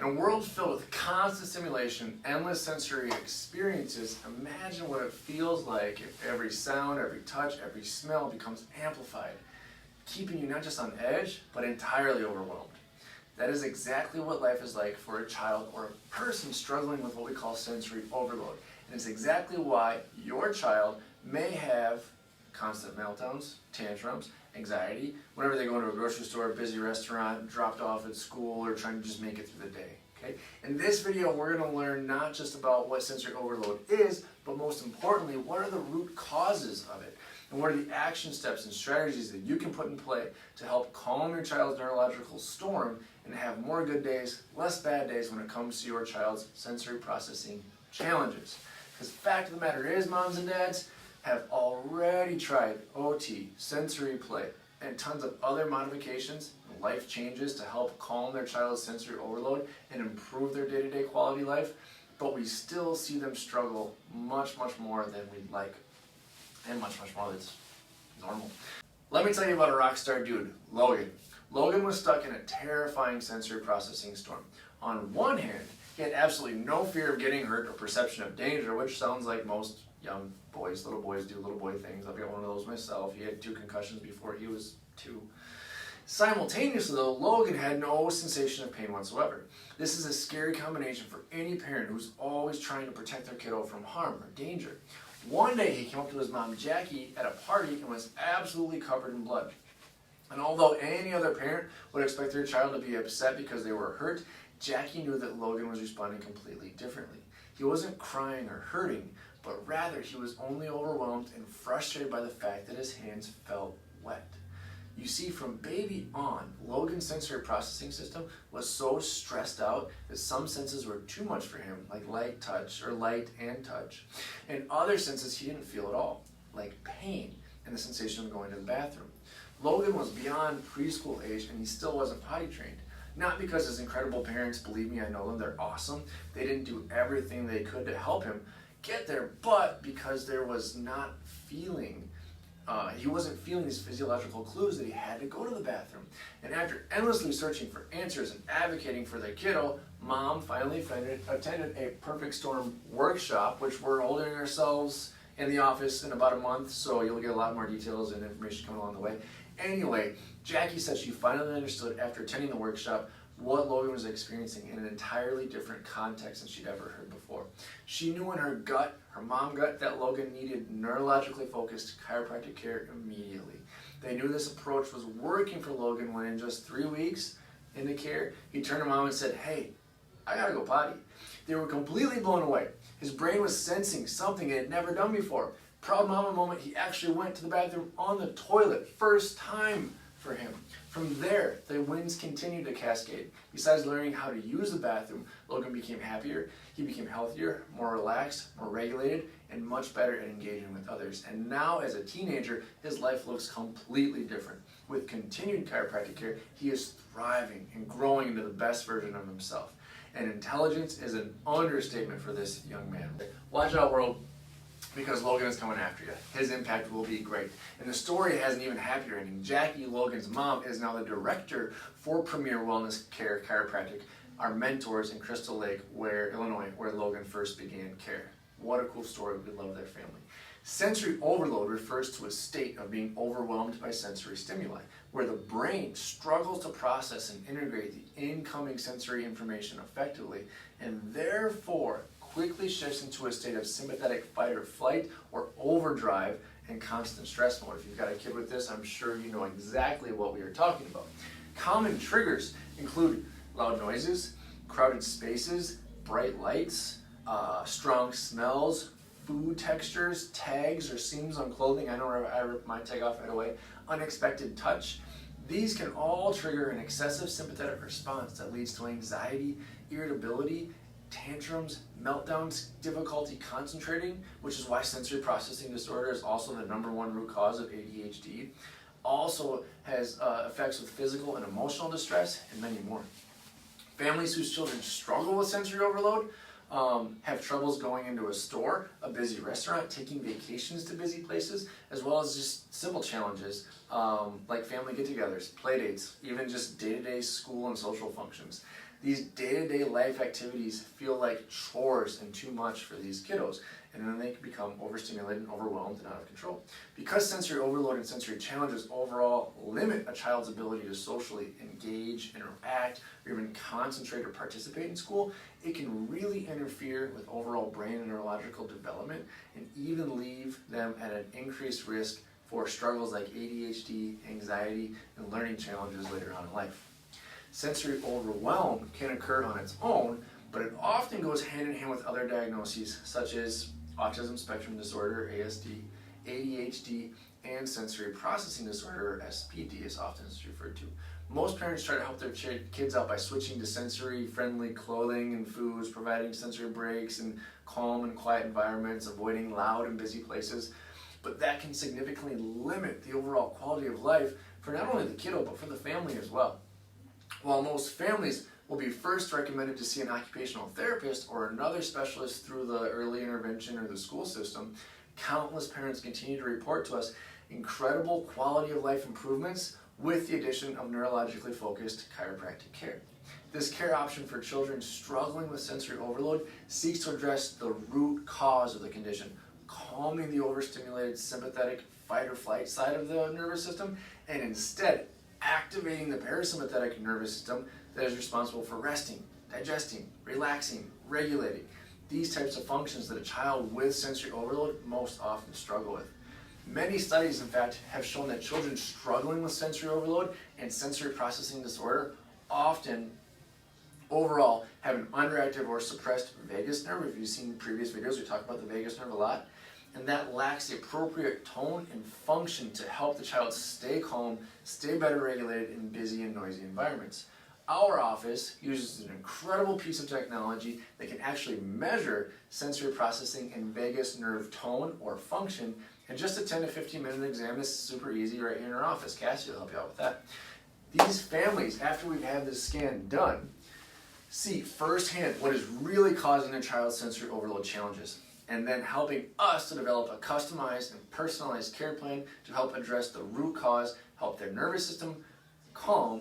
In a world filled with constant stimulation, endless sensory experiences, imagine what it feels like if every sound, every touch, every smell becomes amplified, keeping you not just on edge, but entirely overwhelmed. That is exactly what life is like for a child or a person struggling with what we call sensory overload. And it's exactly why your child may have constant meltdowns, tantrums, anxiety, whenever they go into a grocery store, busy restaurant, dropped off at school, or trying to just make it through the day. Okay? In this video, we're going to learn not just about what sensory overload is, but most importantly, what are the root causes of it? And what are the action steps and strategies that you can put in play to help calm your child's neurological storm and have more good days, less bad days when it comes to your child's sensory processing challenges. Because the fact of the matter is, moms and dads have already tried OT, sensory play, and tons of other modifications and life changes to help calm their child's sensory overload and improve their day-to-day quality life, but we still see them struggle much, much more than we'd like, and much, much more that's normal. Let me tell you about a rock star dude, Logan. Logan was stuck in a terrifying sensory processing storm. On one hand, he had absolutely no fear of getting hurt or perception of danger, which sounds like most young boys, little boys do little boy things. I've got one of those myself. He had 2 concussions before he was 2. Simultaneously though, Logan had no sensation of pain whatsoever. This is a scary combination for any parent who's always trying to protect their kiddo from harm or danger. One day he came up to his mom Jackie at a party and was absolutely covered in blood. And although any other parent would expect their child to be upset because they were hurt, Jackie knew that Logan was responding completely differently. He wasn't crying or hurting, but rather he was only overwhelmed and frustrated by the fact that his hands felt wet. You see, from baby on, Logan's sensory processing system was so stressed out that some senses were too much for him, like light touch or light and touch, and other senses he didn't feel at all, like pain and the sensation of going to the bathroom. Logan was beyond preschool age and he still wasn't potty trained. Not because his incredible parents, believe me, I know them, they're awesome. They didn't do everything they could to help him get there, but because there was not feeling, he wasn't feeling these physiological clues that he had to go to the bathroom. And after endlessly searching for answers and advocating for their kiddo, Mom finally attended a Perfect Storm workshop, which we're holding ourselves in the office in about a month, so you'll get a lot more details and information coming along the way. Anyway, Jackie said she finally understood after attending the workshop what Logan was experiencing in an entirely different context than she'd ever heard before. She knew in her gut, her mom gut, that Logan needed neurologically focused chiropractic care immediately. They knew this approach was working for Logan when in just 3 weeks into care, he turned to Mom and said, "Hey, I gotta go potty." They were completely blown away. His brain was sensing something it had never done before. Proud mama moment, he actually went to the bathroom on the toilet, first time for him. From there, the wins continued to cascade. Besides learning how to use the bathroom, Logan became happier, he became healthier, more relaxed, more regulated, and much better at engaging with others. And now, as a teenager, his life looks completely different. With continued chiropractic care, he is thriving and growing into the best version of himself. And intelligence is an understatement for this young man. Watch out, world, because Logan is coming after you. His impact will be great. And the story has an even happier ending. Jackie, Logan's mom, is now the director for Premier Wellness Care Chiropractic, our mentors in Crystal Lake, Illinois, where Logan first began care. What a cool story. We love their family. Sensory overload refers to a state of being overwhelmed by sensory stimuli, where the brain struggles to process and integrate the incoming sensory information effectively, and therefore quickly shifts into a state of sympathetic fight or flight or overdrive and constant stress mode. If you've got a kid with this, I'm sure you know exactly what we are talking about. Common triggers include loud noises, crowded spaces, bright lights, strong smells, food textures, tags or seams on clothing. I know I ripped my tag off right away. Unexpected touch. These can all trigger an excessive sympathetic response that leads to anxiety, irritability, tantrums, meltdowns, difficulty concentrating, which is why sensory processing disorder is also the #1 root cause of ADHD. Also has effects with physical and emotional distress and many more. Families whose children struggle with sensory overload have troubles going into a store, a busy restaurant, taking vacations to busy places, as well as just simple challenges like family get-togethers, play dates, even just day-to-day school and social functions. These day-to-day life activities feel like chores and too much for these kiddos, and then they can become overstimulated and overwhelmed and out of control. Because sensory overload and sensory challenges overall limit a child's ability to socially engage, interact, or even concentrate or participate in school, it can really interfere with overall brain and neurological development and even leave them at an increased risk for struggles like ADHD, anxiety, and learning challenges later on in life. Sensory overwhelm can occur on its own, but it often goes hand in hand with other diagnoses such as autism spectrum disorder, ASD, ADHD, and sensory processing disorder, or SPD is often referred to. Most parents try to help their kids out by switching to sensory-friendly clothing and foods, providing sensory breaks and calm and quiet environments, avoiding loud and busy places. But that can significantly limit the overall quality of life for not only the kiddo, but for the family as well. While most families will be first recommended to see an occupational therapist or another specialist through the early intervention or the school system, countless parents continue to report to us incredible quality of life improvements with the addition of neurologically focused chiropractic care. This care option for children struggling with sensory overload seeks to address the root cause of the condition, calming the overstimulated sympathetic fight or flight side of the nervous system, and instead activating the parasympathetic nervous system that is responsible for resting, digesting, relaxing, regulating, these types of functions that a child with sensory overload most often struggle with. Many studies, in fact, have shown that children struggling with sensory overload and sensory processing disorder often overall have an underactive or suppressed vagus nerve. If you've seen previous videos, we talk about the vagus nerve a lot. And that lacks the appropriate tone and function to help the child stay calm, stay better regulated in busy and noisy environments. Our office uses an incredible piece of technology that can actually measure sensory processing and vagus nerve tone or function. And just a 10 to 15 minute exam is super easy right here in our office. Cassie will help you out with that. These families, after we've had this scan done, see firsthand what is really causing their child's sensory overload challenges, and then helping us to develop a customized and personalized care plan to help address the root cause, help their nervous system calm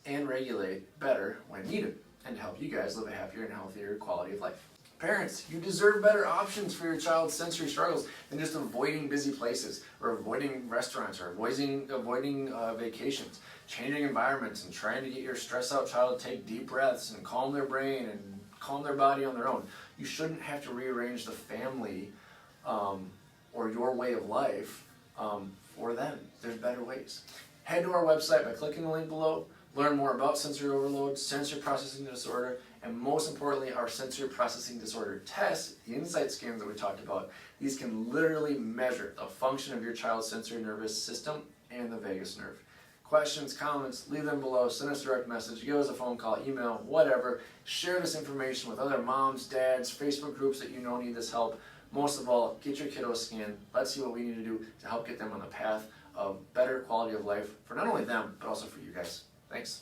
and regulate better when needed, and help you guys live a happier and healthier quality of life. Parents, you deserve better options for your child's sensory struggles than just avoiding busy places, or avoiding restaurants, or avoiding vacations, changing environments, and trying to get your stressed out child to take deep breaths and calm their brain and calm their body on their own. You shouldn't have to rearrange the family or your way of life for them. There's better ways. Head to our website by clicking the link below. Learn more about sensory overload, sensory processing disorder, and most importantly, our sensory processing disorder tests, the insight scans that we talked about. These can literally measure the function of your child's sensory nervous system and the vagus nerve. Questions, comments, leave them below, send us a direct message, give us a phone call, email, whatever. Share this information with other moms, dads, Facebook groups that you know need this help. Most of all, get your kiddos scanned. Let's see what we need to do to help get them on the path of better quality of life for not only them, but also for you guys. Thanks.